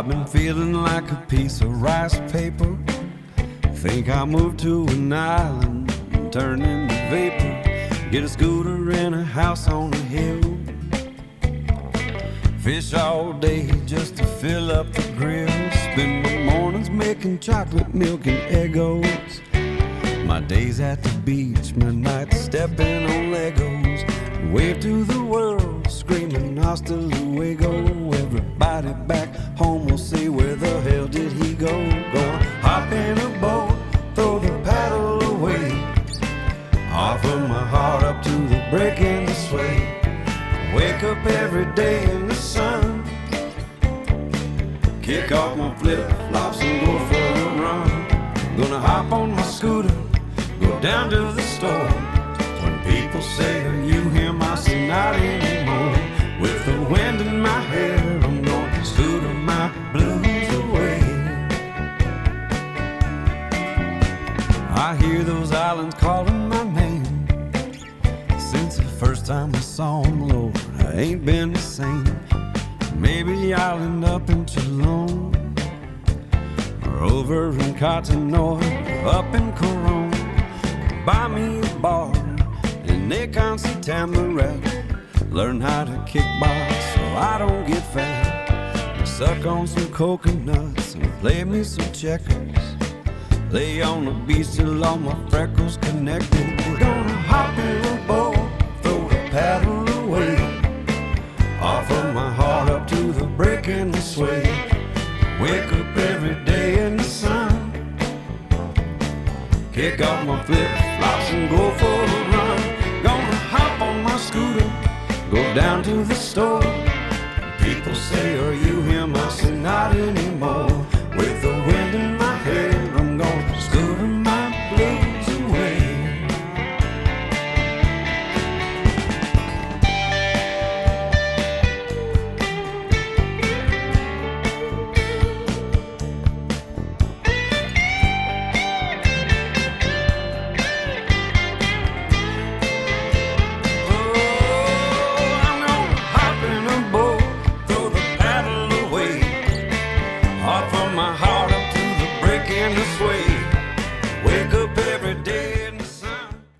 I've been feeling like a piece of rice paper. Think I'll move to an island and turn into vapor. Get a scooter and a house on a hill. Fish all day just to fill up the grill. Spend my mornings making chocolate milk and Eggos. My days at the beach, my nights stepping on Legos. Wave to the world, screaming hasta luego. Everybody back home will say, where the hell did he go? Gonna hop in a boat, throw the paddle away. Offer my heart up to the break and the sway. Wake up every day in the sun. Kick off my flip-flops and go for a run. Gonna hop on my scooter, go down to the store. When people say, are you him? I say, not anymore. With the wind in my hair, I'm gonna scooter my blues away. I hear those islands calling my name. Since the first time I saw them, Lord, I ain't been the same. Maybe I'll end up in Toulon, or over in Cottonor, or up in Coron. Buy me a bar in Naconsi Tamarack. Learn how to kickbox so I don't get fat. Suck on some coconuts and play me some checkers. Lay on the beach till all my freckles connected. We're gonna hop in a boat, throw the paddle away. Offer my heart up to the break and the sway. Wake up every day in the sun. Kick off my flip-flops and go for a run. Gonna hop on my scooter, go down to the store. People say, are you him? I say, not anymore.